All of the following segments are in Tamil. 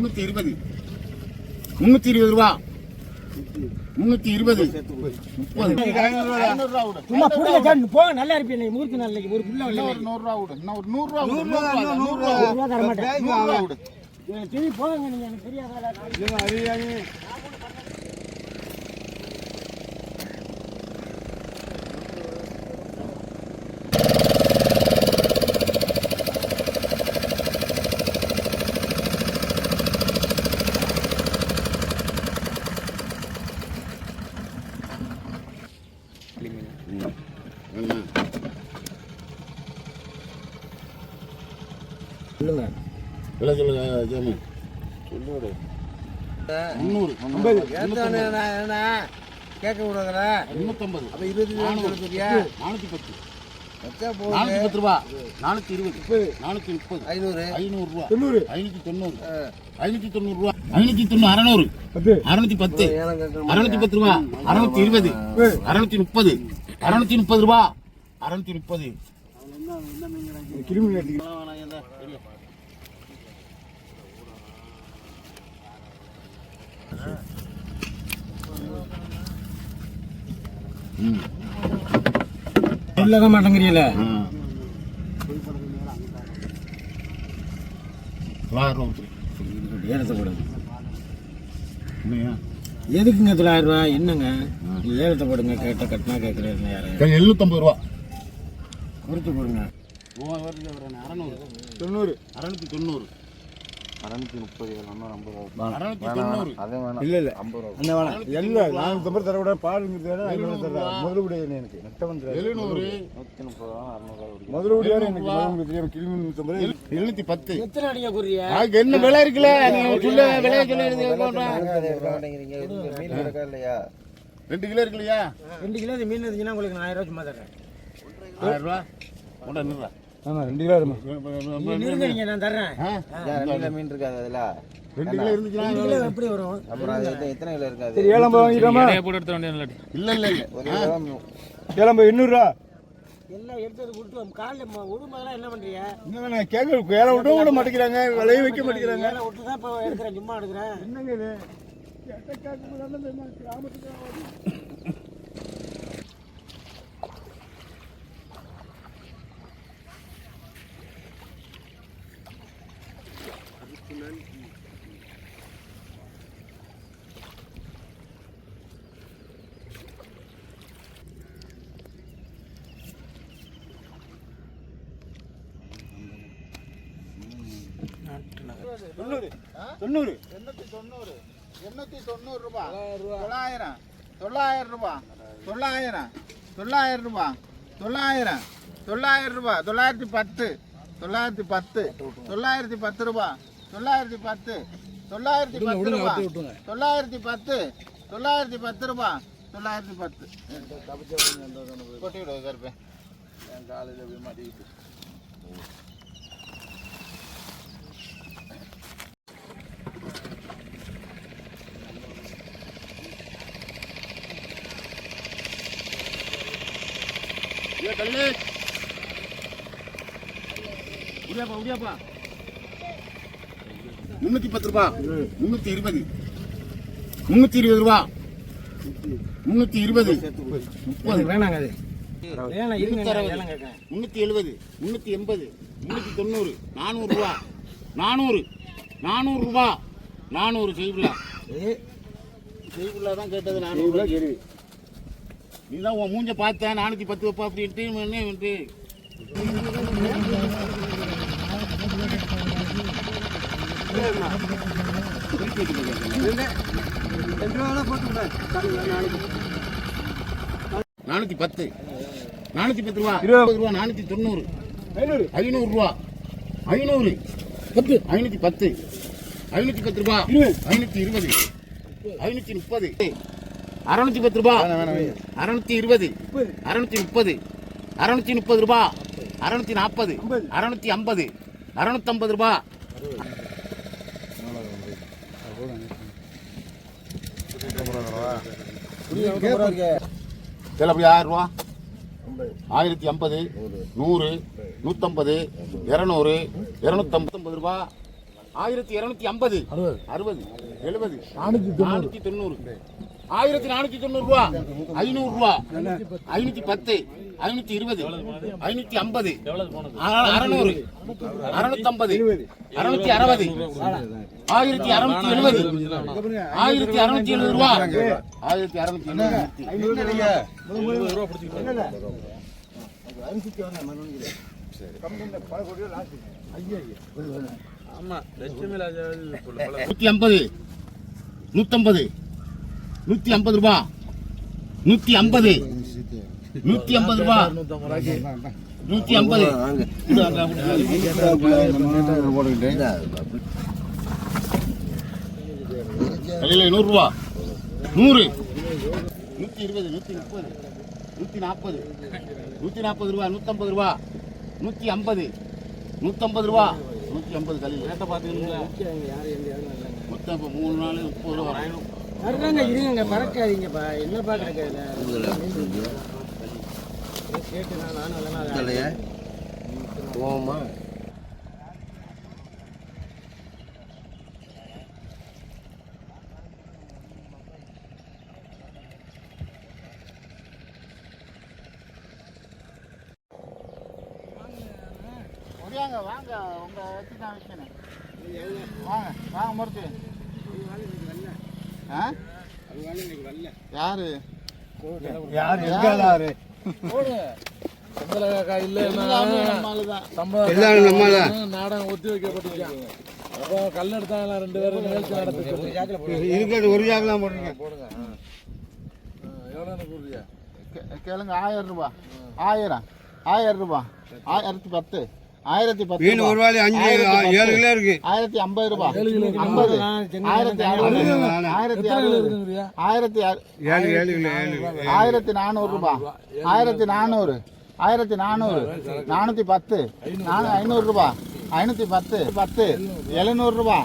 320 320 ரூபா 320 சும்மா புள்ள போ நல்லா இருப்பீங்க முறுக்கு நாளைக்கு ஒரு புள்ள ஒரு 100 ரூபா விடு இன்னும் ஒரு 100 ரூபா தர மாட்டேன் டிவி போங்க நீங்க எனக்கு தெரியாத சொல்லுங்க விலை சொல்லுங்க ஜாமி சொல்லு 300 கேட்க விடுறா 350 அப்ப 20 சொல்றியா 410 வச்சா போகுது 410 ரூபா 420 430 500 ரூபா 590 590 ரூபா 590 600 610 ரூபா 620 630 630 ரூபா 630 கிருமி சொல்லக மாட்டேங்கிறீல ஏலத்தை போடுங்க எதுக்குங்க 900 ரூபா என்னங்க ஏலத்தை போடுங்க கேட்ட கட்டினா கேட்கறது யாரு 750 ரூபா குறைச்சு போடுங்க 690 690 இல்ல 50 ரூபா இல்ல 450 தர விட பாருங்கிறது 500 தர முதலுடைய எனக்கு நட்டவன் 700 முதலுடைய எனக்கு முதலுடைய தெரியாம கிளி 710 எத்தனை அடிங்க குறியா அதுக்கு என்ன விலை இருக்குல நீங்க சொல்ல விலை சொல்லுங்க மீன் கிடக்கா இல்லையா 2 கிலோ இருக்குலையா 2 கிலோ மீன் இருந்துச்சுன்னா உங்களுக்கு 1000 ரூபாய் சும்மா தரேன் 1000 ரூபாய் கொண்டா நிறா ஆமா 2 கிலோ இருங்க நீங்க நான் தரேன் மீன் இருக்காது அதுல 2 கிலோ இருந்துச்சுன்னா 2 கிலோ எப்படி வரும் அப்புறம் அது எத்தனை கிலோ இருக்காது சரி ஏலம்ப வாங்கிடுமா போட்டு எடுத்து வேண்டிய இல்ல ஒரு கிலோ ஏலம்ப 800 ரூபாய் எல்லாம் எடுத்து கொடுத்து காலைல விடும்போதெல்லாம் என்ன பண்றீங்க என்ன கேட்க ஏல விட விட மாட்டேங்கிறாங்க விலையை வைக்க மாட்டேங்கிறாங்க ஏல விட்டு தான் இப்போ எடுக்கிறேன் சும்மா எடுக்கிறேன் என்னங்க இது தொண்ணூறு 890 ரூபாய் 900 900 ரூபாய் 900 900 ரூபாய் 900 900 ரூபாய் 910 910 910 ரூபாய் 910 910 ரூபாய் 910 910 ரூபாய் 910 கொட்டி விடுங்க கருப்பே என் காலையில் போய் மாட்டிக்கிட்டு கல்லு உடியாப்பா 310 ரூபா 320 320 ரூபா 320 30 வேணாங்க அது வேணாம் இருங்க 370 380 390 400 ரூபா 400 ரூபா 400 செய்குள்ளா தான் கேட்டது 400 ரூபா கேள்வி நீதான் உன் மூஞ்ச பார்த்தேன் 410 வைப்பா அப்படின்ட்டு வந்து நானூத்தி 10 ரூபா 20 ரூபா 490 500 ரூபா 500 10 510 ரூபா 520 530 610 ரூபா 620 630 630 ரூபா 640 650 650 ரூபா அப்படி 1000 ரூபா 1050 100 150 200 250 ரூபா 1250 60 70 490 1490 ரூபா 500 ரூபா 510 520 550 600 650 660 1670 ரூபா 150 150 150 ரூபா 150 150 ரூபா 150 கடையில் 100 ரூபா 100 120 130 140 140 ரூபா 150 ரூபா 150 150 ரூபா 150 கடையில் ரேட்டை பார்த்துக்கீங்களா மொத்தம் இப்போ 3 நாள் 30 ரூபா இருங்க இருங்க மறக்காதீங்கப்பா என்னப்பா கிடைக்காதுல கேட்டு நானும் அதெல்லாம் போமா வாங்க வாங்க உங்க வச்சு தான் வைக்கணும் வாங்க வாங்க மறுத்து யாரு யார் எங்காரு நாடகம் ஒத்தி வைக்கப்பட்டிருக்கான். அப்போ கல் எடுத்தாங்களா 2 பேரும் நிகழ்ச்சி நடத்துக்கு இருக்கிறது ஒரு ஜாக்கெல்லாம் போடுங்க எவ்வளோ கூறுறியா? கேளுங்க 1000 ரூபா 1000 ரூபா 1010 1010 மீன் ஒரு வாலி 5 7 கிலோ இருக்கு 1050 ரூபா 50 1400 ரூபா 1400 410 500 ரூபா 510 10 700 ரூபா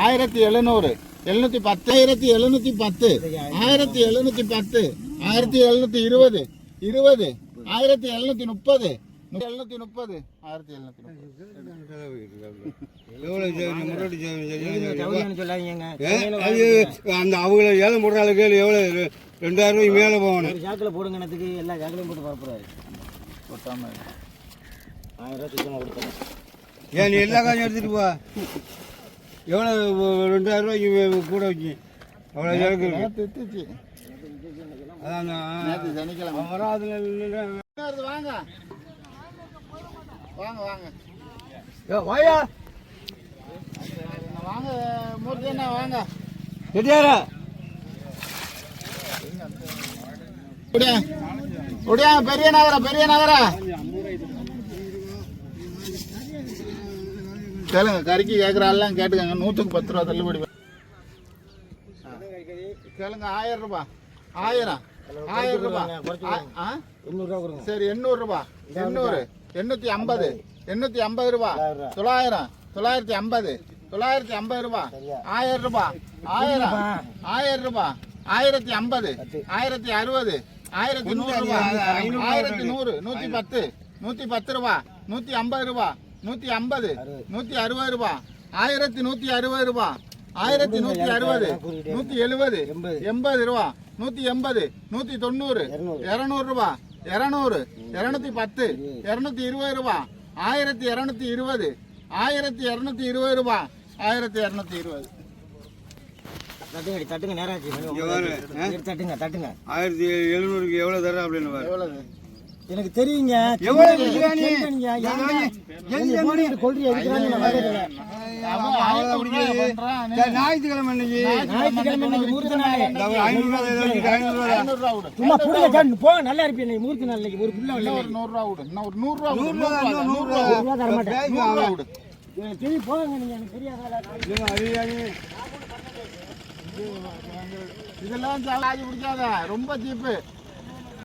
1700 710 1710 1710 1720 20 1730 730 அந்த அவங்க ஏலம் போடுற ஆளுக்கு எவ்வளோ 2000 ரூபாய்க்கு மேலே போகணும் ஜாக்கில் போடுங்கனத்துக்கு எல்லா ஜாக்கிலையும் போட்டு பரப்புறாரு போட்டாம 1000 ரூபா சுத்தமாக கொடுத்தேன் ஏன் நீ எல்லா காசும் எடுத்துட்டு போ எவ்வளோ 2000 ரூபாய்க்கு கூட வச்சு அவ்வளோ இருக்கு திட்டுச்சு அதான் நேற்று சனிக்கிழமை வராதுல வாங்க வாங்க வாங்க வாயா வாங்க மூர்த்தி என்ன வாங்க ரெடியாரா ஒடியா பெரிய நகர கேளுங்க கறிக்கு கேட்குறாள்லாம் கேட்டுக்கங்க 100க்கு 10 ரூபா தள்ளுபடி கேளுங்க 1000 ரூபா 1000 ரூபா 800 ரூபா சரி 800 ரூபா 800 850 850 ரூபா 900 950 950 ரூபா 1000 ரூபா 1000 ரூபா 1050 1060 1100 ரூபா 1100 110 110 ரூபா 150 ரூபா 150 160 ரூபா 1160 ரூபா 1160 170 80 ரூபா 180 190 200 ரூபா 200 210 220 ரூபா 1220 1220 ரூபா 1220 தட்டுங்க நேராச்சு தட்டுங்க 1700க்கு எவ்வளோ தர அப்படின்னு எவ்வளவு எனக்கு தெரியுங்க ஞாயிற்றுக்கிழமை சும்மா புடுங்க போங்க நல்லா இருப்பீங்க முகூர்த்த நாள் ஒரு புள்ள ஒரு 100 ரூபா விடு இன்னும் ஒரு 100 ரூபா தர மாட்டேன் விடு சரி போங்க நீங்க எனக்கு தெரியாத இதெல்லாம் சாலாஜி பிடிக்காத ரொம்ப சீப்பு